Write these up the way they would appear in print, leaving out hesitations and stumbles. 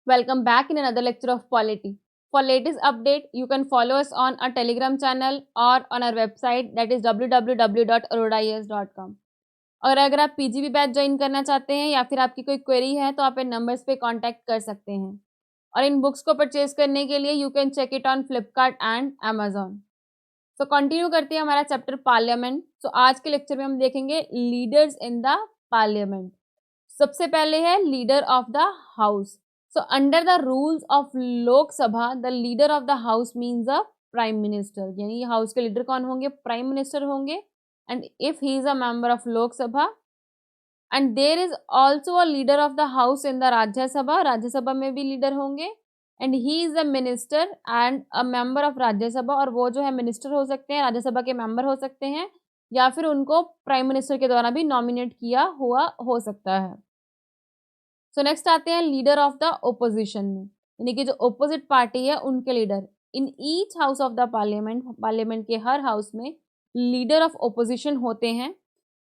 Welcome back in another lecture of polity. For latest update, you can follow us on our Telegram channel or on our website that is www.auroraias.com. और अगर आप PGB batch join करना चाहते हैं या फिर आपकी कोई क्वेरी है तो आप इन नंबर्स पे कांटेक्ट कर सकते हैं। और इन बुक्स को परचेज करने के लिए you can check it on Flipkart and Amazon. So continue करते हैं हमारा चैप्टर पार्लियामेंट। सो आज के लेक्चर में हम देखेंगे लीडर्स इन द पार्लियामेंट। सबसे पहले है leader of the house. So under the rules of लोक सभा the leader of the house means a prime minister, यानी हाउस के लीडर कौन होंगे? प्राइम मिनिस्टर होंगे। and if he is a member of लोक सभा and there is also a leader of the house in the राज्य सभा में भी लीडर होंगे and he is a minister and a member of राज्य सभा, और वो जो है मिनिस्टर हो सकते हैं, राज्यसभा के मेंबर हो सकते हैं या फिर उनको प्राइम मिनिस्टर के द्वारा भी नॉमिनेट किया हुआ हो सकता है। सो नेक्स्ट आते हैं लीडर ऑफ द ओपोजिशन में, यानी कि जो ओपोजिट पार्टी है उनके leader. In each house of the parliament के हर हाउस में लीडर ऑफ ओपोजिशन होते हैं।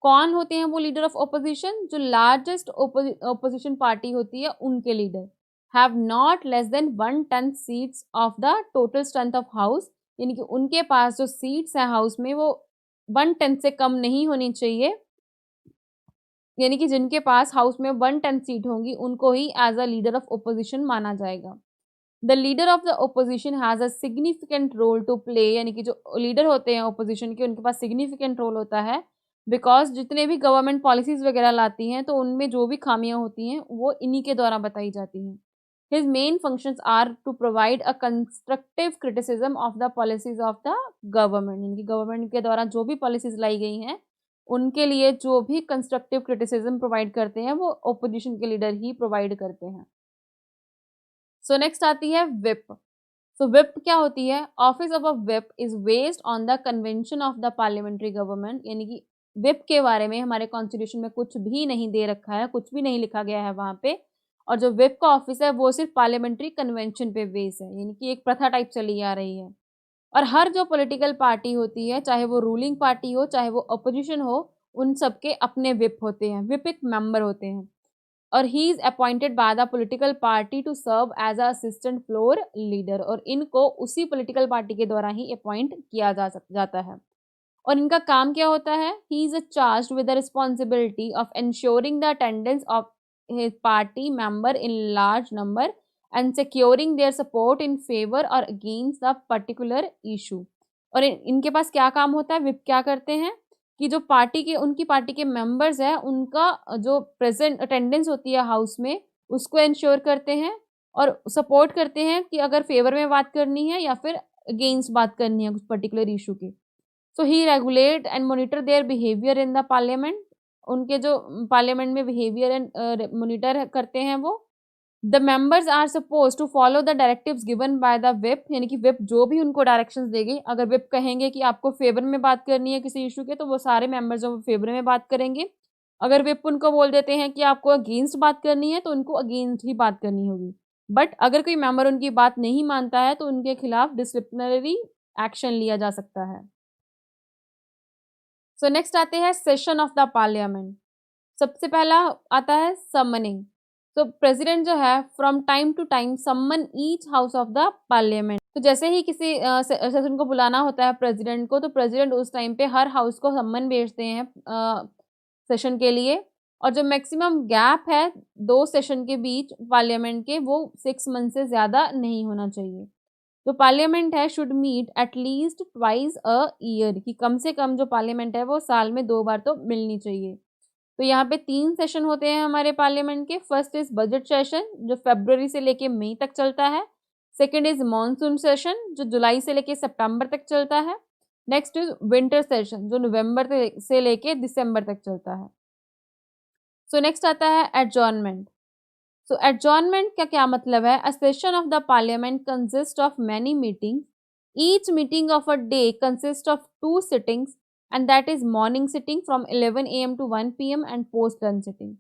कौन होते हैं वो लीडर ऑफ ओपोजिशन? जो लार्जेस्ट ओपोजिशन पार्टी होती है उनके leader. Have not less than 1/10 seats of the total strength of house, यानी कि उनके पास जो सीट्स हैं हाउस में वो 1/10 से कम नहीं होनी चाहिए, यानी कि जिनके पास हाउस में 1/10 सीट होंगी उनको ही as a leader of opposition माना जाएगा। The leader of the opposition has a significant role to play, यानी कि जो लीडर होते हैं ओपोजिशन के उनके पास सिग्निफिकेंट रोल होता है, बिकॉज जितने भी गवर्नमेंट पॉलिसीज वगैरह लाती हैं तो उनमें जो भी खामियां होती हैं वो इन्हीं के द्वारा बताई जाती हैं। His main functions are to provide a constructive criticism of the policies of the government, यानी कि गवर्नमेंट के द्वारा जो भी पॉलिसीज लाई गई हैं उनके लिए जो भी कंस्ट्रक्टिव क्रिटिसिज्म प्रोवाइड करते हैं वो ओपोजिशन के लीडर ही प्रोवाइड करते हैं। सो नेक्स्ट आती है विप। सो विप क्या होती है? Office of a whip is based on the convention of the parliamentary government, यानी कि विप के बारे में हमारे कॉन्स्टिट्यूशन में कुछ भी नहीं दे रखा है, कुछ भी नहीं लिखा गया है वहां पे। और जो विप का ऑफिस है वो सिर्फ पार्लियामेंट्री कन्वेंशन पे बेस है, यानी कि एक प्रथा टाइप चली आ रही है। और हर जो पॉलिटिकल पार्टी होती है, चाहे वो रूलिंग पार्टी हो चाहे वो अपोजिशन हो, उन सबके अपने विप होते हैं, विप एक मेंबर होते हैं। और he is appointed by the political party to serve as a assistant floor leader, और इनको उसी पॉलिटिकल पार्टी के द्वारा ही अपॉइंट किया जाता है। और इनका काम क्या होता है? He is charged with the responsibility of ensuring the attendance of his party member in large number and securing their support in favor or against the particular issue। और इनके पास क्या काम होता है? विप क्या करते हैं कि जो उनकी पार्टी के मेंबर्स हैं उनका जो प्रेजेंट अटेंडेंस होती है हाउस में उसको इंश्योर करते हैं और सपोर्ट करते हैं कि अगर फेवर में बात करनी है या फिर अगेंस्ट बात करनी है कुछ पर्टिकुलर इशू की। So he regulate and monitor their behaviour in the parliament, उनके जो पार्लियामेंट में बिहेवियर एंड मॉनिटर करते हैं वो। The members are suppose to follow the directives given by the whip, यानी कि विप जो भी उनको डायरेक्शंस देगी, अगर विप कहेंगे कि आपको फेवर में बात करनी है किसी इशू के तो वो सारे मेंबर्स जो फेवर में बात करेंगे। अगर विप उनको बोल देते हैं कि आपको अगेंस्ट बात करनी है तो उनको अगेंस्ट ही बात करनी होगी। बट अगर कोई मेंबर उनकी बात नहीं मानता है तो उनके खिलाफ डिसिप्लिनरी एक्शन लिया जा सकता है। सो नेक्स्ट आते हैं सेशन ऑफ द पार्लियामेंट। सबसे पहला आता है समनिंग। तो प्रेसिडेंट जो है from time to time summon each house of the parliament, तो जैसे ही किसी सेशन को बुलाना होता है प्रेसिडेंट को, तो प्रेसिडेंट उस टाइम पे हर हाउस को समन भेजते हैं सेशन के लिए। और जो मैक्सिमम गैप है 2 सेशन के बीच पार्लियामेंट के वो 6 मंथ से ज़्यादा नहीं होना चाहिए। तो पार्लियामेंट है should meet at least twice a year, कि कम से कम जो पार्लियामेंट है वो साल में 2 बार तो मिलनी चाहिए। तो यहाँ पे 3 सेशन होते हैं हमारे पार्लियामेंट के। फर्स्ट इज बजट सेशन जो फरवरी से लेके मई तक चलता है। सेकंड इज मॉनसून सेशन जो जुलाई से लेके सितंबर तक चलता है। नेक्स्ट इज विंटर सेशन जो नवंबर से लेके दिसंबर तक चलता है। सो नेक्स्ट आता है एडजॉर्नमेंट। सो एडजॉर्नमेंट का क्या मतलब है? A session of the parliament consist of many meetings, each meeting of a day consist of 2 sittings and that is morning sitting from 11 AM to 1 PM and post lunch sitting.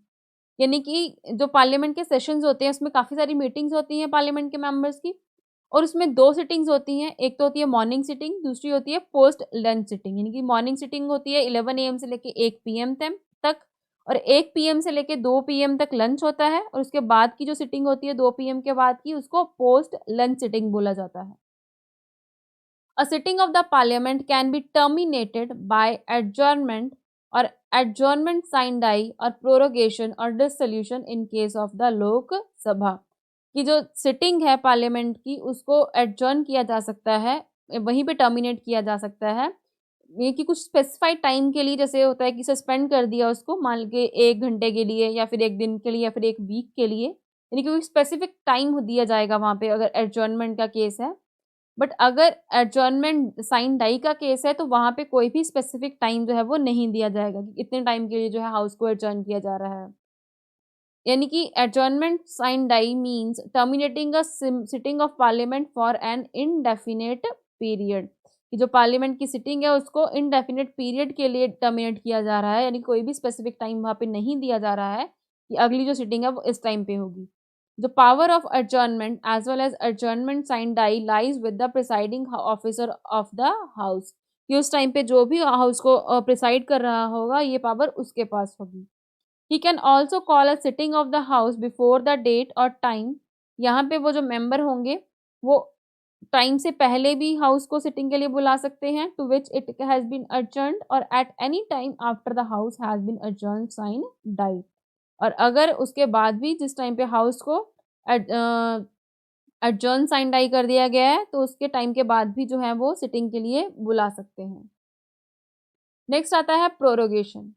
यानी कि जो parliament के sessions होते हैं उसमें काफ़ी सारी meetings होती हैं पार्लियामेंट के मेंबर्स की, और उसमें 2 सिटिंग्स होती हैं। एक तो होती है मॉर्निंग सिटिंग, दूसरी होती है पोस्ट लंच सिटिंग। यानी कि मॉर्निंग सिटिंग होती है 11 AM से लेके 1 PM तक, और 1 पीएम से लेके 2 पीएम तक लंच होता है और उसके बाद की जो सिटिंग होती है 2 पीएम के बाद की, उसको पोस्ट लंच सिटिंग बोला जाता है। A sitting of the parliament can be terminated by adjournment or adjournment sine die or prorogation or dissolution in case of the लोक सभा की जो सिटिंग है पार्लियामेंट की, उसको एडजर्न किया जा सकता है, वहीं पे टर्मिनेट किया जा सकता है, ये कि कुछ स्पेसिफाइड टाइम के लिए, जैसे होता है कि सस्पेंड कर दिया उसको, मान के 1 घंटे के लिए या फिर 1 दिन के लिए या फिर 1 वीक के लिए, यानी कि कोई स्पेसिफिक टाइम दिया जाएगा वहाँ पे अगर एडजर्नमेंट का केस है। बट अगर एडजर्नमेंट साइन डाई का केस है तो वहाँ पे कोई भी स्पेसिफिक टाइम जो है वो नहीं दिया जाएगा कि इतने टाइम के लिए जो है हाउस को एडजर्न किया जा रहा है। यानी कि adjournment sine die means terminating a sitting of parliament for an indefinite period, कि जो पार्लियामेंट की सिटिंग है उसको इनडेफिनेट पीरियड के लिए टर्मिनेट किया जा रहा है, यानी कोई भी स्पेसिफिक टाइम वहाँ पे नहीं दिया जा रहा है कि अगली जो सिटिंग है वो इस टाइम पे होगी। The power of adjournment as well as adjournment sign die lies with the presiding officer of the house, कि उस टाइम पे जो भी हाउस को प्रिसाइड कर रहा होगा ये पावर उसके पास होगी। He can also call a sitting of the house before the date or time, यहाँ पे वो जो मेंबर होंगे वो टाइम से पहले भी हाउस को सिटिंग के लिए बुला सकते हैं, to which it has been adjourned और at any time after the house has been adjourned sign die, और अगर उसके बाद भी जिस टाइम पे हाउस को एडजर्न साइन डाई कर दिया गया है तो उसके टाइम के बाद भी जो है वो सिटिंग के लिए बुला सकते हैं। नेक्स्ट आता है प्रोरोगेशन।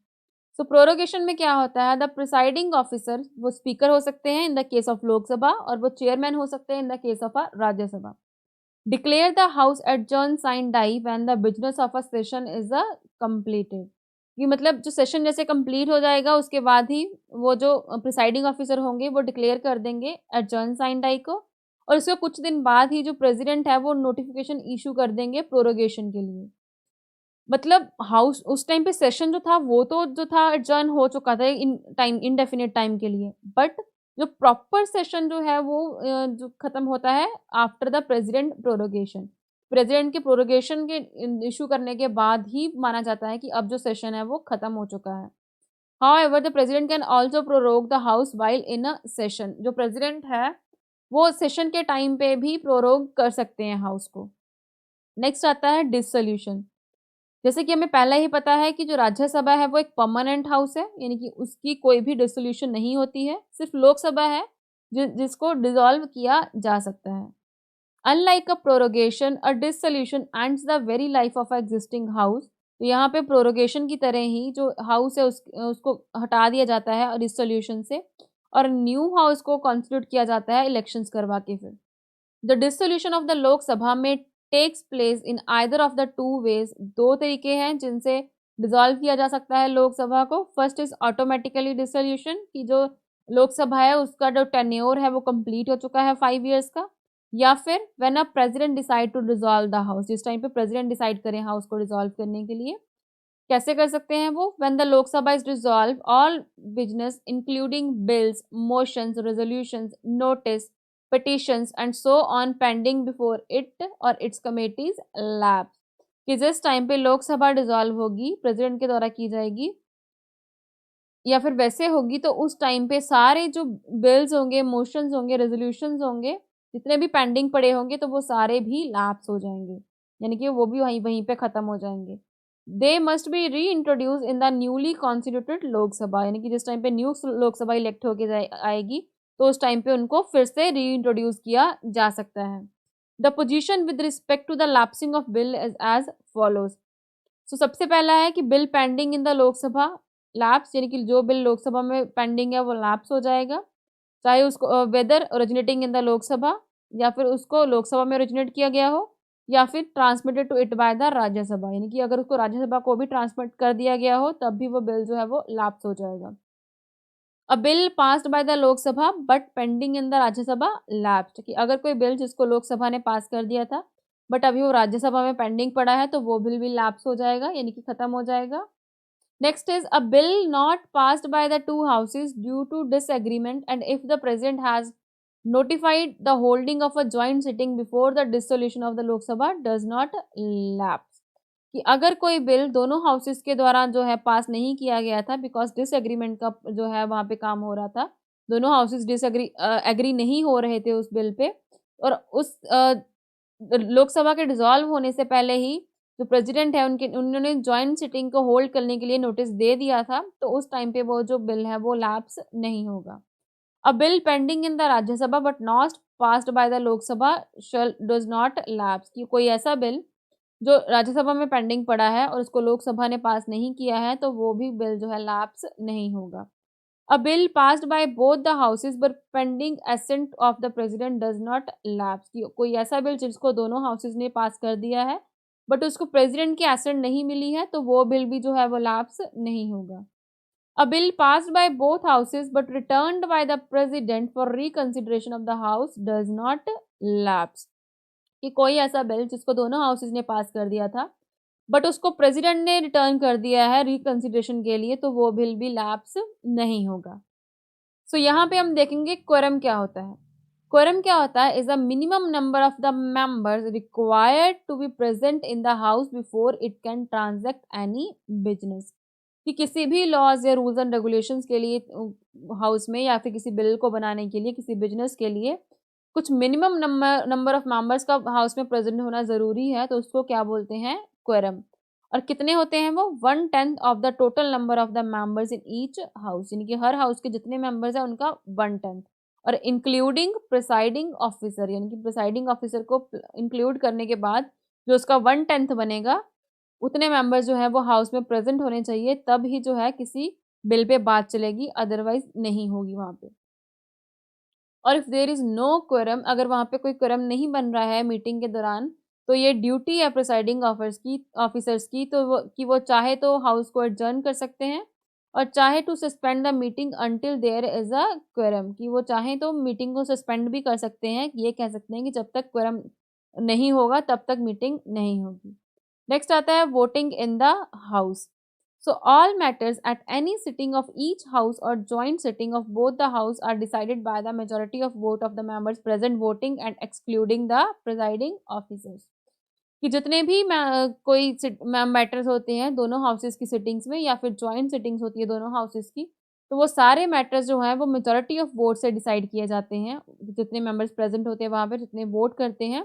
सो प्रोरोगेशन में क्या होता है, द प्रिसाइडिंग ऑफिसर वो स्पीकर हो सकते हैं in the case of Lok Sabha और वो चेयरमैन हो सकते हैं in the case of a Rajya Sabha. Declare the house adjourn sine die when the business of a session is a completed, कि मतलब जो सेशन जैसे कंप्लीट हो जाएगा उसके बाद ही वो जो प्रिसाइडिंग ऑफिसर होंगे वो डिक्लेयर कर देंगे एडजर्न साइन डाई को, और उसके कुछ दिन बाद ही जो प्रेसिडेंट है वो नोटिफिकेशन इशू कर देंगे प्रोरोगेशन के लिए। मतलब हाउस उस टाइम पे सेशन जो था वो तो जो था एडजर्न हो चुका था इन टाइम इनडेफिनिट टाइम के लिए, बट जो प्रॉपर सेशन जो है वो जो खत्म होता है after the president prorogation, president के प्रोरोगेशन के इशू करने के बाद ही माना जाता है कि अब जो सेशन है वो खत्म हो चुका है। However the president can also prorogue the house while in a session, जो प्रेसिडेंट है वो सेशन के टाइम पे भी प्रोरोग कर सकते हैं हाउस को। नेक्स्ट आता है डिसोल्यूशन। जैसे कि हमें पहले ही पता है कि जो राज्यसभा है वो एक परमानेंट हाउस है, यानी कि उसकी कोई भी डिसोल्यूशन नहीं होती है, सिर्फ लोकसभा है जिसको डिसॉल्व किया जा सकता है। Unlike a prorogation a dissolution ends the very life of a existing house, तो यहाँ पे प्रोरोगेशन की तरह ही जो हाउस है उसको हटा दिया जाता है और डिसोल्यूशन से, और न्यू हाउस को कॉन्स्टिट्यूट किया जाता है इलेक्शंस करवा के फिर। The dissolution of the Lok Sabha में takes place in either of the two ways, दो तरीके हैं जिनसे डिसॉल्व किया जा सकता है लोकसभा को। फर्स्ट इज ऑटोमेटिकली डिसोल्यूशन, की जो लोकसभा है उसका जो टेन्योर है वो कंप्लीट हो चुका है 5 ईयर्स का, या फिर when a president decide to dissolve the house, जिस टाइम पे प्रेसिडेंट डिसाइड करें हाउस को डिसॉल्व करने के लिए। कैसे कर सकते हैं वो, when the Lok Sabha is dissolve all business including bills, motions, resolutions, notice, petitions and so on pending before it or its committees lapse, कि जिस टाइम पे लोकसभा डिसॉल्व होगी प्रेसिडेंट के द्वारा की जाएगी या फिर वैसे होगी तो उस टाइम पे सारे जो बिल्स होंगे, मोशंस होंगे, रेजोल्यूशंस होंगे, जितने भी पेंडिंग पड़े होंगे तो वो सारे भी लैप्स हो जाएंगे, यानी कि वो भी वहीं वहीं पे खत्म हो जाएंगे। दे मस्ट बी री introduce in the newly constituted Lok Sabha, यानी कि जिस टाइम पे न्यू लोकसभा इलेक्ट होके आएगी तो उस टाइम पे उनको फिर से री इंट्रोड्यूस किया जा सकता है। The position with respect to the lapsing of bill is as follows. So सबसे पहला है कि bill pending in the Lok Sabha lapse, यानी कि जो बिल लोकसभा में पेंडिंग है वो लैप्स हो जाएगा, चाहे उसको whether originating in the Lok Sabha या फिर उसको लोकसभा में ओरिजिनेट किया गया हो या फिर transmitted to it by the Rajya Sabha, यानी कि अगर उसको राज्यसभा को भी ट्रांसमिट कर दिया गया हो तब भी वो बिल जो है वो लैप्स हो जाएगा। अ bill passed by the Lok Sabha but pending in the Rajya Sabha lapsed, कि अगर कोई बिल जिसको लोकसभा ने पास कर दिया था बट अभी वो राज्यसभा में पेंडिंग पड़ा है तो वो बिल भी लैप्स हो जाएगा, यानी कि खत्म हो जाएगा। Next is a bill not passed by the two houses due to disagreement and if the president has notified the holding of a joint sitting before the dissolution of the Lok Sabha does not lapse, कि अगर कोई bill दोनों houses के द्वारा जो है पास नहीं किया गया था, बिकॉज डिसएग्रीमेंट का जो है वहाँ पे काम हो रहा था, दोनों हाउसेस एग्री नहीं हो रहे थे उस बिल पे, और उस लोकसभा के डिसॉल्व होने से पहले ही जो प्रेसिडेंट है उन्होंने जॉइंट सिटिंग को होल्ड करने के लिए नोटिस दे दिया था, तो उस टाइम पे वो जो बिल है वो लैप्स नहीं होगा। A bill pending in the Rajya Sabha but not passed by the Lok Sabha shall does not lapse, कि कोई ऐसा बिल जो राज्यसभा में पेंडिंग पड़ा है और उसको लोकसभा ने पास नहीं किया है, तो वो भी बिल जो है लैप्स नहीं होगा। A bill passed by both the houses but pending assent of the president does not lapse, कि कोई ऐसा बिल जिसको दोनों हाउसेस ने पास कर दिया है बट उसको प्रेसिडेंट की एसेंट नहीं मिली है, तो वो बिल भी जो है वो लैप्स नहीं होगा। A bill passed by both houses but returned by the president for reconsideration of the house does not lapse, कि कोई ऐसा बिल जिसको दोनों हाउसेस ने पास कर दिया था बट उसको प्रेसिडेंट ने रिटर्न कर दिया है रिकंसिडरेशन के लिए, तो वो बिल भी लैप्स नहीं होगा। सो यहाँ पे हम देखेंगे क्वोरम क्या होता है। क्वोरम क्या होता है, is a minimum number of the members required to be present in the house before it can transact any business, कि किसी भी लॉज या रूल्स एंड रेगुलेशंस के लिए हाउस में या फिर किसी बिल को बनाने के लिए किसी बिजनेस के लिए कुछ मिनिमम नंबर ऑफ मेंबर्स का हाउस में प्रेजेंट होना ज़रूरी है, तो उसको क्या बोलते हैं, क्वोरम। और कितने होते हैं वो, 1/10 of the total number of the members in each house, यानी कि हर हाउस के जितने मेंबर्स हैं उनका 1/10, और इंक्लूडिंग प्रिसाइडिंग ऑफिसर, यानी कि प्रिसाइडिंग ऑफिसर को इंक्लूड करने के बाद जो उसका 1/10 बनेगा, उतने मेंबर्स जो है वो हाउस में प्रेजेंट होने चाहिए, तब ही जो है किसी बिल पे बात चलेगी, अदरवाइज नहीं होगी वहाँ पे। और इफ देयर इज नो क्वोरम, अगर वहाँ पे कोई क्वोरम नहीं बन रहा है मीटिंग के दौरान, तो ये ड्यूटी है प्रिसाइडिंग ऑफिसर्स की, तो वो चाहे तो हाउस को एडजर्न कर सकते हैं और चाहे to suspend the meeting until there is a quorum, कि वो चाहे तो मीटिंग को सस्पेंड भी कर सकते हैं, ये कह सकते हैं कि जब तक क्वोरम नहीं होगा तब तक मीटिंग नहीं होगी। नेक्स्ट आता है voting in the house. So all matters at any sitting of each house or joint sitting of both the house are decided by the majority of vote of the members present voting and excluding the presiding officers, कि जितने भी कोई matters होते हैं दोनों houses की sittings में या फिर जॉइंट सिटिंग्स होती है दोनों हाउसेस की, तो वो सारे मैटर्स जो हैं वो मेजॉरिटी ऑफ वोट से डिसाइड किए जाते हैं, जितने मेंबर्स प्रेजेंट होते हैं वहाँ पे जितने वोट करते हैं,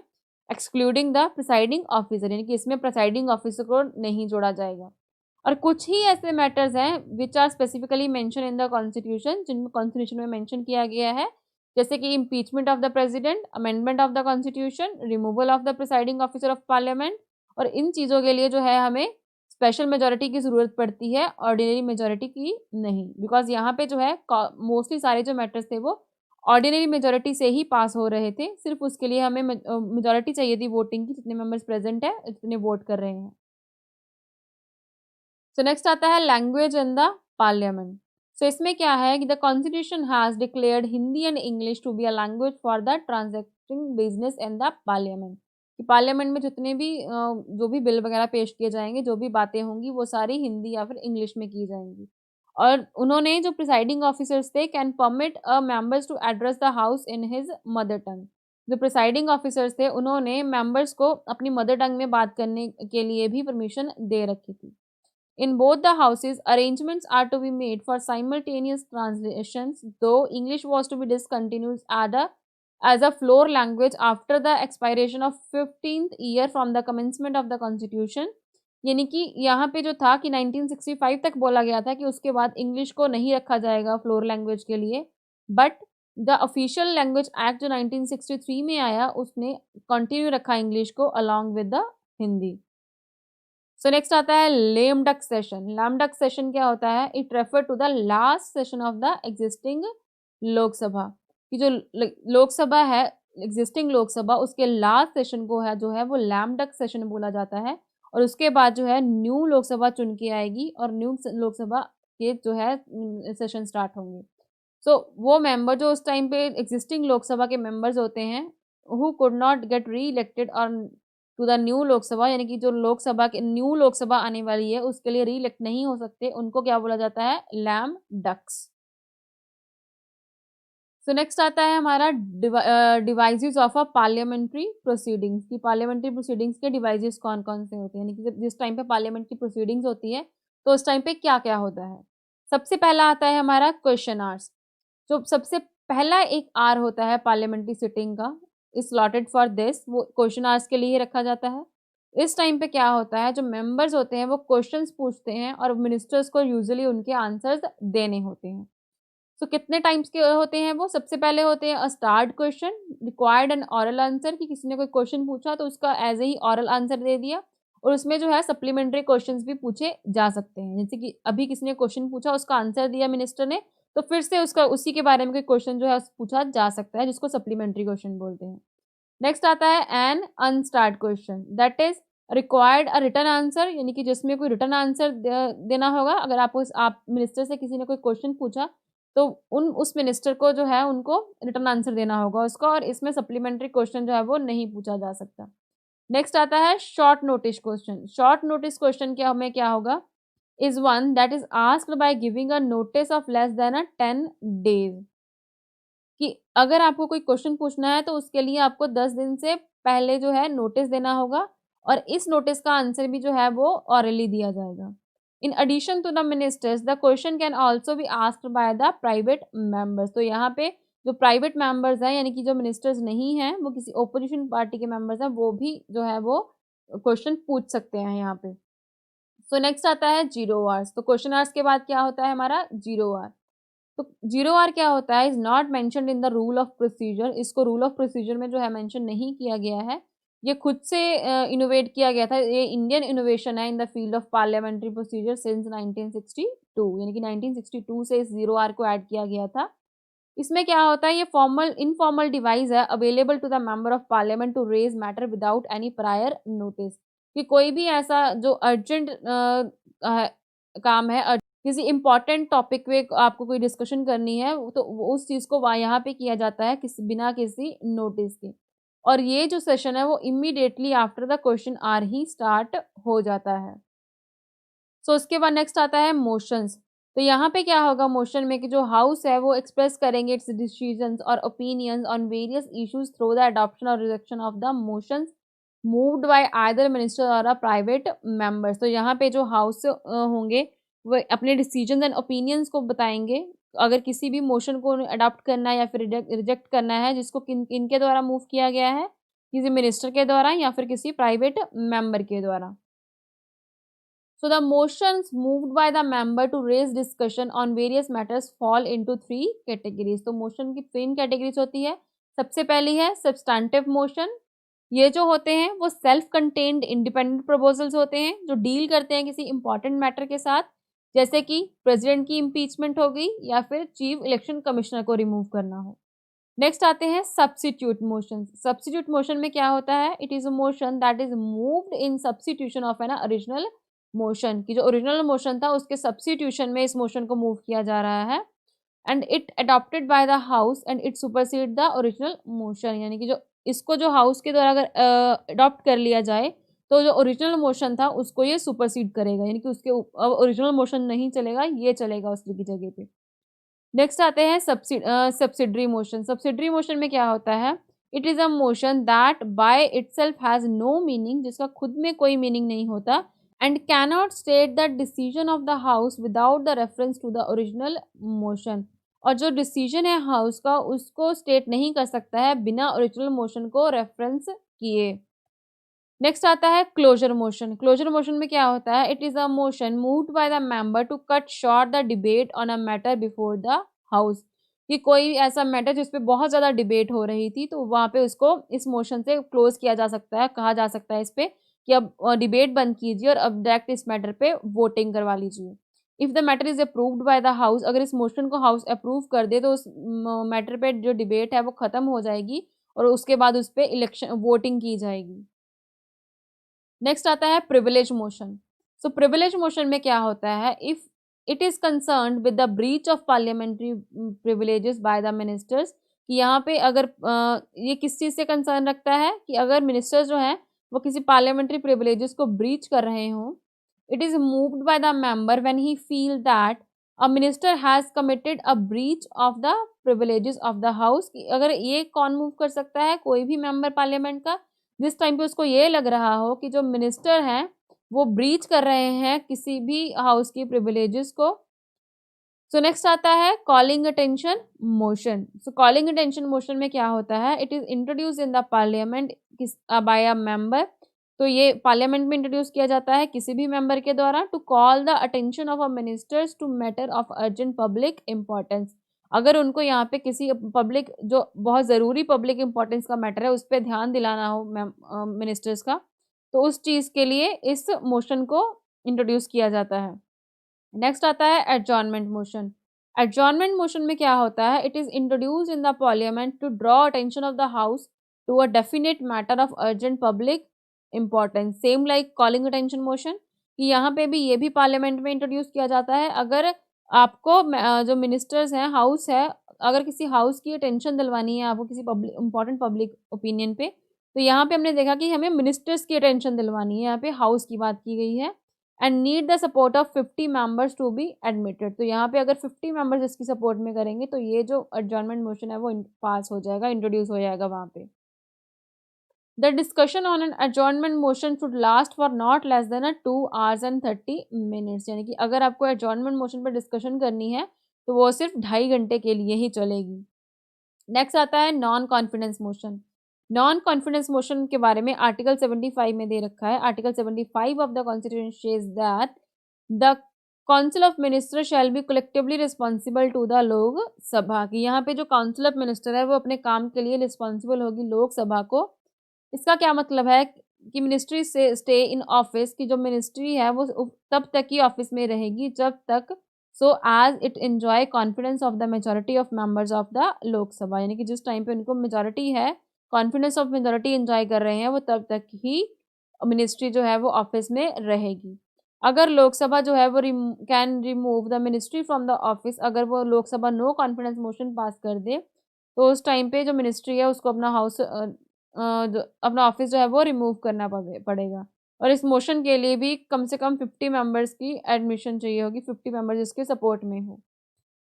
एक्सक्लूडिंग द प्रिसाइडिंग ऑफिसर, यानी कि इसमें प्रिसाइडिंग ऑफिसर को नहीं जोड़ा जाएगा। और कुछ ही ऐसे मैटर्स हैं which are specifically mention in the constitution, जिनमें कॉन्स्टिट्यूशन में मेंशन किया गया है, जैसे कि impeachment of the president, amendment of the constitution, removal of the presiding officer of parliament, और इन चीज़ों के लिए जो है हमें स्पेशल मेजोरिटी की ज़रूरत पड़ती है, ऑर्डिनरी मेजोरिटी की नहीं, बिकॉज यहाँ पे जो है मोस्टली सारे जो मैटर्स थे वो ऑर्डिनरी मेजोरिटी से ही पास हो रहे थे, सिर्फ उसके लिए हमें मेजोरिटी चाहिए थी वोटिंग की, जितने मेंबर्स प्रेजेंट है जितने वोट कर रहे हैं। सो नेक्स्ट आता है language in the parliament. So इसमें क्या है कि the constitution has declared Hindi and English to be a language for the transacting business in the parliament, कि पार्लियामेंट में जितने भी जो भी बिल वगैरह पेश किए जाएंगे, जो भी बातें होंगी वो सारी हिंदी या फिर इंग्लिश में की जाएंगी। और उन्होंने जो प्रिसाइडिंग ऑफिसर्स थे can permit a members to address the house in his mother tongue, जो प्रिसाइडिंग ऑफिसर्स थे उन्होंने मेंबर्स को अपनी मदर टंग में बात करने के लिए भी परमिशन दे रखी थी। In both the houses, arrangements are to be made for simultaneous translations, though English was to be discontinued as a floor language after the expiration of 15th year from the commencement of the Constitution. यानी कि यहाँ पे जो था कि 1965 तक बोला गया था कि उसके बाद इंग्लिश को नहीं रखा जाएगा फ्लोर लैंग्वेज के लिए, but the official language act जो 1963 में आया उसने कंटिन्यू रखा इंग्लिश को along with the Hindi. So next आता है lame duck session. Lame duck session क्या होता है, it refer to the last session of the existing Lok Sabha, की जो लोकसभा है एग्जिस्टिंग लोकसभा उसके लास्ट सेशन को है जो है वो लैम डक सेशन बोला जाता है, और उसके बाद जो है न्यू लोकसभा चुन के आएगी और न्यू लोकसभा के जो है सेशन स्टार्ट होंगे। सो वो मेंबर जो उस टाइम पे एग्जिस्टिंग लोकसभा के मेंबर्स होते हैं हु कुड नॉट गेट री इलेक्टेड और टू द न्यू लोकसभा, यानी कि जो लोकसभा के न्यू लोकसभा आने वाली है उसके लिए री इलेक्ट नहीं हो सकते, उनको क्या बोला जाता है, लैम डक्स। सो नेक्स्ट आता है हमारा devices of a parliamentary proceedings की पार्लियामेंट्री प्रोसीडिंग्स के डिवाइसेस कौन कौन से होते हैं, यानी कि जिस टाइम पे पार्लियामेंट्री प्रोसीडिंग्स होती है तो उस टाइम पे क्या क्या होता है। सबसे पहला आता है हमारा क्वेश्चन आवर्स। जो सबसे पहला एक आर होता है पार्लियामेंट्री सिटिंग का इज स्लॉटेड फॉर दिस, वो क्वेश्चन आवर्स के लिए ही रखा जाता है। इस टाइम पे क्या होता है, जो मेंबर्स होते हैं वो क्वेश्चंस पूछते हैं और मिनिस्टर्स को यूजुअली उनके आंसर्स देने होते हैं। सो कितने टाइम्स के होते हैं वो, सबसे पहले होते हैं a starred question required an oral answer, कि किसी ने कोई क्वेश्चन पूछा तो उसका एज ही ऑरल आंसर दे दिया, और उसमें जो है सप्लीमेंट्री क्वेश्चंस भी पूछे जा सकते हैं। जैसे कि अभी किसी ने क्वेश्चन पूछा, उसका आंसर दिया मिनिस्टर ने, तो फिर से उसका उसी के बारे में कोई क्वेश्चन जो है पूछा जा सकता है, जिसको सप्लीमेंट्री क्वेश्चन बोलते हैं। नेक्स्ट आता है an unstarred question, that is required a written answer, यानी कि जिसमें कोई रिटर्न आंसर देना होगा। अगर आप मिनिस्टर से किसी ने कोई क्वेश्चन पूछा तो उस मिनिस्टर को जो है उनको रिटर्न आंसर देना होगा उसका, और इसमें सप्लीमेंट्री क्वेश्चन जो है वो नहीं पूछा जा सकता। नेक्स्ट आता है short notice question. Short notice question क्या हमें क्या होगा, is one that is asked by giving a notice of less than a 10 days, कि अगर आपको कोई क्वेश्चन पूछना है तो उसके लिए आपको 10 दिन से पहले जो है नोटिस देना होगा, और इस नोटिस का आंसर भी जो है वो ऑरली दिया जाएगा। In addition to the ministers the question can also be asked by the private members. तो यहाँ पे जो प्राइवेट मेंबर्स हैं, यानी कि जो मिनिस्टर्स नहीं हैं, वो किसी ओपोजिशन पार्टी के मेंबर्स हैं, वो भी जो है वो क्वेश्चन पूछ सकते हैं यहाँ पे। सो नेक्स्ट आता है जीरो आवर्स। तो क्वेश्चन आवर्स के बाद क्या होता है हमारा जीरो आवर। तो जीरो आवर क्या होता है, is not mentioned in the rule of procedure. इसको रूल ऑफ प्रोसीजर में जो है मेंशन नहीं किया गया है, ये खुद से इनोवेट किया गया था। ये इंडियन इनोवेशन है in the field of parliamentary procedure since 1962, यानी कि 1962 से इस जीरो आवर को ऐड किया गया था। इसमें क्या होता है, ये फॉर्मल इनफॉर्मल डिवाइस है available to the member of parliament to raise matter without any prior notice, कि कोई भी ऐसा जो अर्जेंट काम है, किसी इंपॉर्टेंट टॉपिक पे आपको कोई डिस्कशन करनी है, तो उस चीज को वहाँ यहाँ पे किया जाता है बिना किसी नोटिस के, और ये जो सेशन है वो immediately after the question hour ही स्टार्ट हो जाता है। सो उसके बाद नेक्स्ट आता है मोशंस। तो यहाँ पे क्या होगा मोशन में, कि जो हाउस है वो एक्सप्रेस करेंगे इट्स डिसीजंस और opinions on various issues through the adoption और rejection of the motions moved by either minister और अ प्राइवेट मेंबर्स। तो यहाँ पे जो हाउस होंगे वो अपने डिसीजंस एंड ओपिनियंस को बताएंगे, अगर किसी भी मोशन को अडॉप्ट करना है या फिर रिजेक्ट करना है, जिसको किनके द्वारा मूव किया गया है, किसी मिनिस्टर के द्वारा या फिर किसी प्राइवेट मेंबर के द्वारा। So the motions moved by the member to raise discussion on various matters fall into three categories. तो motion की तीन categories होती है। सबसे पहली है substantive motion। ये जो होते हैं वो self contained independent proposals होते हैं, जो डील करते हैं किसी important matter के साथ, जैसे कि प्रेसिडेंट की impeachment हो गई या फिर चीफ इलेक्शन कमिश्नर को रिमूव करना हो। नेक्स्ट आते हैं सब्स्टिट्यूट मोशन। सब्स्टिट्यूट मोशन में क्या होता है, it is a motion that is moved in substitution of an original motion, की जो ओरिजिनल मोशन था उसके सब्स्टिट्यूशन में इस मोशन को मूव किया जा रहा है, and it adopted by the house and it supersede the original motion, यानी कि जो इसको जो हाउस के द्वारा अगर अडॉप्ट कर लिया जाए तो जो ओरिजिनल मोशन था उसको ये सुपरसीड करेगा, यानी कि उसके ओरिजिनल मोशन नहीं चलेगा, ये चलेगा उसकी जगह पे। नेक्स्ट आते हैं सब्सिडरी मोशन। सब्सिडरी मोशन में क्या होता है, it is a motion that by itself has no meaning, जिसका खुद में कोई मीनिंग नहीं होता, and cannot state the decision of the house without the reference to the original motion. और जो डिसीजन है हाउस का उसको स्टेट नहीं कर सकता है बिना ओरिजिनल मोशन को रेफरेंस किए। नेक्स्ट आता है क्लोजर मोशन। क्लोजर मोशन में क्या होता है, it is a motion moved by the member to cut short the debate on a matter before the house, कि कोई ऐसा मैटर जिसपे बहुत ज्यादा डिबेट हो रही थी तो वहां पे उसको इस मोशन से क्लोज किया जा सकता है, कहा जा सकता है इस पे कि अब डिबेट बंद कीजिए और अब डायरेक्ट इस मैटर पे वोटिंग करवा लीजिए। If the matter is approved by the house, अगर इस मोशन को हाउस अप्रूव कर दे तो उस मैटर पे जो डिबेट है वो खत्म हो जाएगी और उसके बाद उस पर इलेक्शन वोटिंग की जाएगी। नेक्स्ट आता है प्रिविलेज मोशन। सो प्रिविलेज मोशन में क्या होता है, if it is concerned with the breach of parliamentary privileges by the ministers, कि यहाँ पे अगर ये किस चीज से कंसर्न रखता है कि अगर मिनिस्टर्स जो हैं वो किसी पार्लियामेंट्री प्रिविलेजेस को ब्रीच कर रहे हों, it is moved by the member when he feel that a minister has committed a breach of the privileges of the house, कि अगर ये कौन मूव कर सकता है, कोई भी मेंबर पार्लियामेंट का, जिस टाइम पे उसको ये लग रहा हो कि जो मिनिस्टर हैं वो ब्रीच कर रहे हैं किसी भी हाउस की प्रिविलेजेस को। सो नेक्स्ट आता है calling attention motion. So calling attention motion में क्या होता है, it is introduce in the parliament by a member. तो ये पार्लियामेंट में इंट्रोड्यूस किया जाता है किसी भी मेंबर के द्वारा, to call the attention of a ministers to matter of urgent public importance. अगर उनको यहाँ पे किसी पब्लिक जो बहुत ज़रूरी पब्लिक इंपॉर्टेंस का मैटर है उस पर ध्यान दिलाना हो मिनिस्टर्स का, तो उस चीज़ के लिए इस मोशन को इंट्रोड्यूस किया जाता है। नेक्स्ट आता है एडजॉर्नमेंट मोशन। एडजॉर्नमेंट मोशन में क्या होता है, it is introduce in the parliament to draw attention of the house to a definite matter of urgent public importance, same like calling attention motion, कि यहाँ पे भी ये भी पार्लियामेंट में इंट्रोड्यूस किया जाता है। अगर आपको जो मिनिस्टर्स हैं, हाउस है, अगर किसी हाउस की अटेंशन दिलवानी है आपको किसी पब्लिक इंपॉर्टेंट पब्लिक ओपिनियन पे, तो यहाँ पे हमने देखा कि हमें मिनिस्टर्स की अटेंशन दिलवानी है, यहाँ पे हाउस की बात की गई है। And need the support of 50 members to be admitted. तो यहाँ पे अगर 50 मेंबर्स इसकी सपोर्ट में करेंगे तो ये जो एडजॉर्नमेंट मोशन है वो पास हो जाएगा, इंट्रोड्यूस हो जाएगा वहाँ पे। The discussion on an adjournment motion should last for not less than 2 hours and 30 minutes। यानी कि अगर आपको एडजॉर्नमेंट मोशन पर डिस्कशन करनी है तो वो सिर्फ 2.5 घंटे के लिए ही चलेगी। नेक्स्ट आता है non confidence motion. Non confidence motion के बारे में आर्टिकल 75 में दे रखा है। Article 75 of the constitution says that the council of minister shall be collectively responsible to the Lok Sabha, की यहाँ पे जो काउंसिल ऑफ मिनिस्टर है वो अपने काम के लिए रिस्पॉन्सिबल होगी लोकसभा को। इसका क्या मतलब है कि मिनिस्ट्री से स्टे इन ऑफिस, की जो मिनिस्ट्री है वो तब तक ही ऑफिस में रहेगी जब तक so as it enjoy confidence of the majority of members of the Lok Sabha, यानी कि जिस टाइम पे उनको मेजोरिटी है, कॉन्फिडेंस ऑफ मेजोरिटी एंजॉय कर रहे हैं, वो तब तक ही मिनिस्ट्री जो है वो ऑफिस में रहेगी। अगर लोकसभा जो है वो can remove the ministry from the office, अगर वो Lok Sabha no confidence motion pass कर दे तो उस टाइम पे जो मिनिस्ट्री है उसको अपना अपना ऑफिस जो है वो रिमूव करना पड़ेगा। और इस मोशन के लिए भी कम से कम 50 मेंबर्स की एडमिशन चाहिए होगी, 50 मेंबर्स इसके सपोर्ट में हो।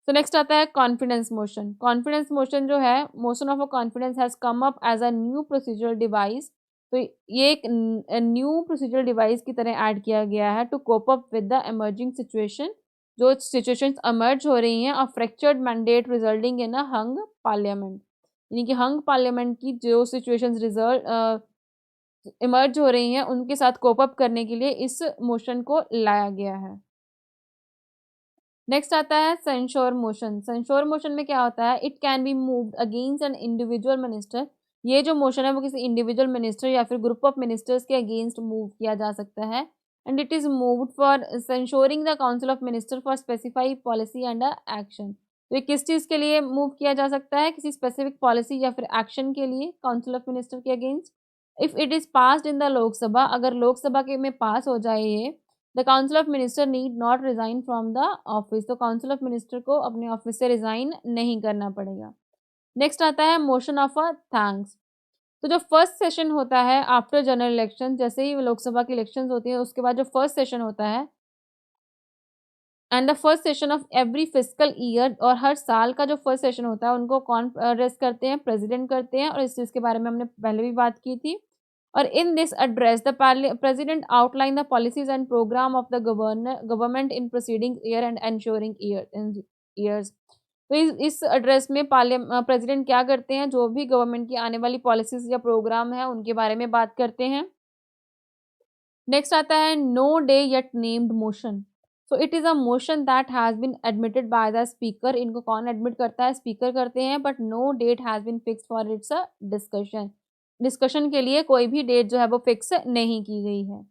तो नेक्स्ट आता है कॉन्फिडेंस मोशन। कॉन्फिडेंस मोशन जो है, motion of a confidence has come up as a new procedural device. तो ये एक न्यू प्रोसीजरल डिवाइस की तरह ऐड किया गया है to cope up with the emerging situation, जो सिचुएशंस इमर्ज हो रही हैं, और fractured mandate resulting in a hung parliament, यानी कि हंग पार्लियामेंट की जो सिचुएशंस रिजल्ट इमर्ज हो रही हैं उनके साथ कोप अप करने के लिए इस मोशन को लाया गया है। नेक्स्ट आता है सेंश्योर मोशन। सेंश्योर मोशन में क्या होता है, it can be moved against an individual minister. ये जो मोशन है वो किसी इंडिविजुअल मिनिस्टर या फिर ग्रुप ऑफ मिनिस्टर्स के अगेंस्ट मूव किया जा सकता है। And it is moved for censuring the council of minister for specified policy and action. तो ये किस चीज़ के लिए मूव किया जा सकता है, किसी स्पेसिफिक पॉलिसी या फिर एक्शन के लिए काउंसिल ऑफ मिनिस्टर के against. If it is passed in the Lok Sabha, अगर लोकसभा के में पास हो जाए ये, the council of minister need not resign from the office. तो काउंसिल ऑफ मिनिस्टर को अपने ऑफिस से रिजाइन नहीं करना पड़ेगा। नेक्स्ट आता है मोशन ऑफ अ थैंक्स। तो जो फर्स्ट सेशन होता है आफ्टर जनरल इलेक्शन, जैसे ही लोकसभा की इलेक्शंस होती है उसके बाद जो फर्स्ट सेशन होता है, and the first session of every physical year, और हर साल का जो फर्स्ट सेशन होता है उनको कौन एड्रेस करते हैं, प्रेसिडेंट करते हैं, और इस चीज़ के बारे में हमने पहले भी बात की थी। और in this address the president outline the policies and program of the government in preceding year and ensuring years। तो इस एड्रेस में प्रेसिडेंट क्या करते हैं, जो भी गवर्नमेंट की आने वाली पॉलिसीज या प्रोग्राम है उनके बारे में बात करते हैं। नेक्स्ट आता है no day yet named motion. So it is a motion that has been admitted by the speaker. इनको कौन एडमिट करता है, स्पीकर करते हैं, but no date has been fix for its a discussion. Discussion के लिए कोई भी डेट जो है वो फिक्स नहीं की गई है।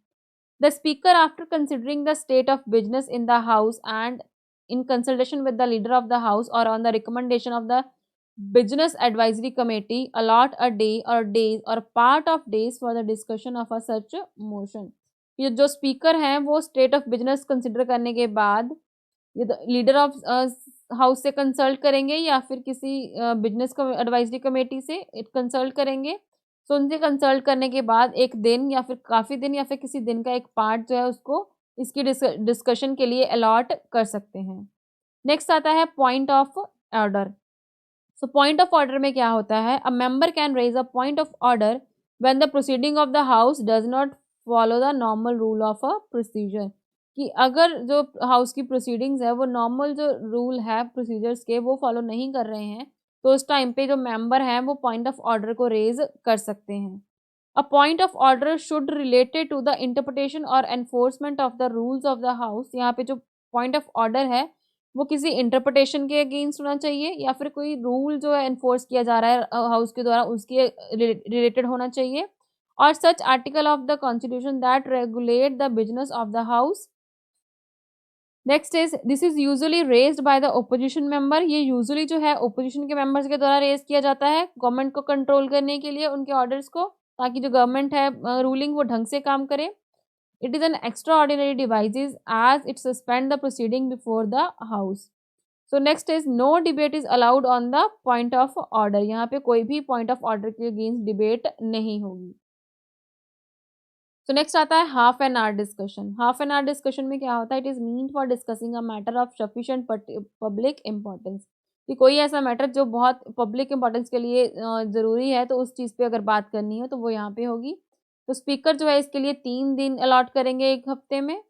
The speaker after considering the state of business in the house and in consultation with the leader of the house or on the recommendation of the business advisory committee allot a day or days or part of days for the discussion of a such motion। ये जो speaker हैं वो state of business consider करने के बाद ये leader of house से consult करेंगे या फिर किसी बिजनेस एडवाइजरी कमेटी से कंसल्ट करेंगे। सो उनसे कंसल्ट करने के बाद एक दिन या फिर काफ़ी दिन या फिर किसी दिन का एक पार्ट जो है उसको इसकी डिस्कशन के लिए अलॉट कर सकते हैं। नेक्स्ट आता है point of order. So point of order में क्या होता है, a member can raise a point of order when the proceeding of the house does not follow the normal rule of a procedure, कि अगर जो house की proceedings है वो नॉर्मल जो रूल है प्रोसीजर्स के वो फॉलो नहीं कर रहे हैं, तो उस टाइम पे जो मेंबर हैं वो पॉइंट ऑफ ऑर्डर को रेज कर सकते हैं। A point of order should related to the interpretation और enforcement of the rules of the house. यहाँ पे जो पॉइंट ऑफ ऑर्डर है वो किसी इंटरप्रिटेशन के अगेंस्ट होना चाहिए या फिर कोई रूल जो है एनफोर्स किया जा रहा है हाउस के द्वारा उसके रिलेटेड होना चाहिए। और such article of the constitution that regulate the business of the house. Next is this is usually raised by the opposition member. ये यूजुअली जो है ओपोजिशन के मेंबर्स के द्वारा रेज किया जाता है गवर्नमेंट को कंट्रोल करने के लिए, उनके ऑर्डर्स को, ताकि जो गवर्नमेंट है रूलिंग वो ढंग से काम करे। It is an extraordinary devices as it suspend the proceeding before the house. So next is no debate is allowed on the point of order. यहाँ पे कोई भी पॉइंट ऑफ ऑर्डर के अगेंस्ट डिबेट नहीं होगी। So next आता है half an hour discussion. Half an hour discussion में क्या होता है, it is mean for discussing a matter of sufficient public importance, कि कोई ऐसा मैटर जो बहुत पब्लिक इंपॉर्टेंस के लिए जरूरी है तो उस चीज़ पे अगर बात करनी है तो वो यहाँ पे होगी। तो स्पीकर जो है इसके लिए 3 दिन अलॉट करेंगे एक हफ्ते में।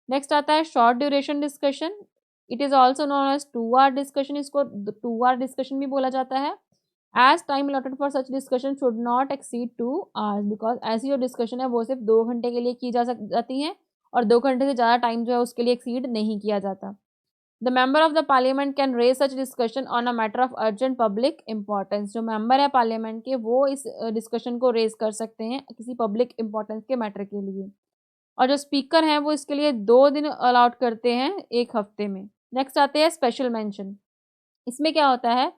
नेक्स्ट आता है short duration discussion. It is also known as 2 hour discussion. इसको 2 आवर डिस्कशन भी बोला जाता है। As time allotted for such discussion should not exceed 2 hours, because ऐसी जो डिस्कशन है वो सिर्फ 2 घंटे के लिए की जाती है और 2 घंटे से ज़्यादा टाइम जो है उसके लिए एक्सीड नहीं किया जाता। The member of the parliament can raise such discussion on a matter of urgent public importance. जो मेंबर है पार्लियामेंट के वो इस डिस्कशन को रेज कर सकते हैं किसी पब्लिक इंपॉर्टेंस के मैटर के लिए। और जो स्पीकर हैं वो इसके लिए 2 दिन अलॉट करते हैं एक हफ्ते में। नेक्स्ट आते हैं स्पेशल मेंशन। इसमें क्या होता है,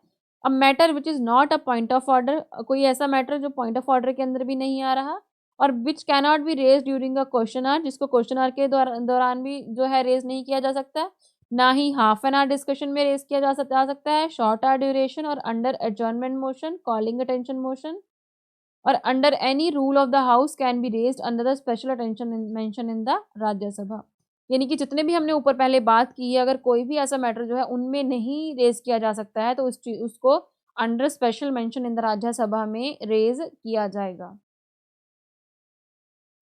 a matter which is not a point of order, कोई ऐसा मैटर जो पॉइंट ऑफ ऑर्डर के अंदर भी नहीं आ रहा, और which cannot be raise during a question hour, जिसको क्वेश्चन आवर के दौरान भी जो है रेज नहीं किया जा सकता, ना ही हाफ एन आवर डिस्कशन में रेज किया जा सकता है, शॉर्ट आवर ड्यूरेशन और under adjournment motion, calling attention motion, और under any rule of the house can be raised under the special attention mention in the Rajya Sabha. यानी कि जितने भी हमने ऊपर पहले बात की है, अगर कोई भी ऐसा मैटर जो है उनमें नहीं रेज किया जा सकता है तो उसको under special mention in the Rajya Sabha में रेज किया जाएगा।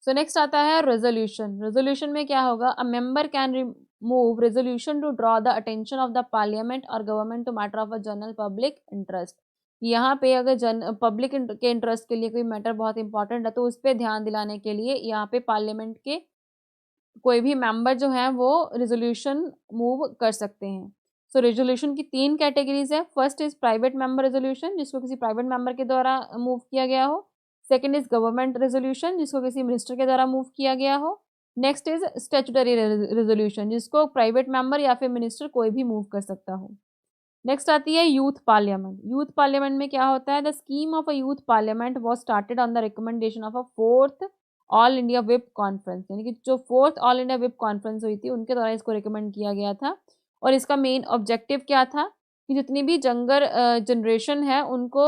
सो नेक्स्ट आता है रेजोल्यूशन। रेजोल्यूशन में क्या होगा, a member can remove resolution to draw the attention of the parliament और government to matter of a general public interest. यहाँ पे अगर पब्लिक के इंटरेस्ट के लिए कोई मैटर बहुत इंपॉर्टेंट है तो उस पर ध्यान दिलाने के लिए यहाँ पे पार्लियामेंट के कोई भी मेंबर जो हैं वो रेजोल्यूशन मूव कर सकते हैं। सो रेजोल्यूशन की 3 कैटेगरीज है। First is private member resolution, जिसको किसी प्राइवेट मेंबर के द्वारा मूव किया गया हो। सेकंड इज गवर्नमेंट रेजोल्यूशन, जिसको किसी मिनिस्टर के द्वारा मूव किया गया हो। नेक्स्ट इज स्टेचुटरी रेजोल्यूशन, जिसको प्राइवेट मेंबर या फिर मिनिस्टर कोई भी मूव कर सकता हो। नेक्स्ट आती है यूथ पार्लियामेंट। यूथ पार्लियामेंट में क्या होता है, the scheme of a youth parliament was started on the recommendation of a fourth all India whip conference, यानी कि जो fourth all India whip conference हुई थी उनके द्वारा इसको रिकमेंड किया गया था। और इसका मेन ऑब्जेक्टिव क्या था कि जितनी भी जंगर जनरेशन है उनको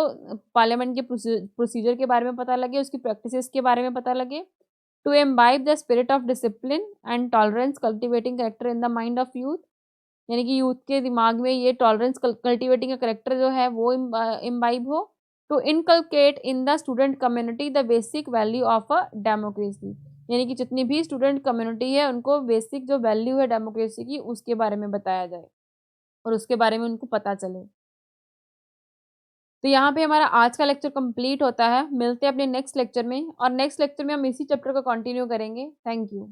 पार्लियामेंट के प्रोसीजर के बारे में पता लगे, उसकी प्रैक्टिसेस के बारे में पता लगे, to imbibe the spirit of discipline and tolerance cultivating character in the mind of youth, यानी कि यूथ के दिमाग में ये टॉलरेंस कल्टिवेटिंग का करेक्टर जो है वो इम्बाइब हो। To inculcate in the student community the basic value of a democracy, यानी कि जितनी भी स्टूडेंट कम्युनिटी है उनको बेसिक जो वैल्यू है डेमोक्रेसी की उसके बारे में बताया जाए और उसके बारे में उनको पता चले। तो यहाँ पे हमारा आज का लेक्चर कंप्लीट होता है। मिलते हैं अपने नेक्स्ट लेक्चर में, और नेक्स्ट लेक्चर में हम इसी चैप्टर को कंटिन्यू करेंगे। Thank you.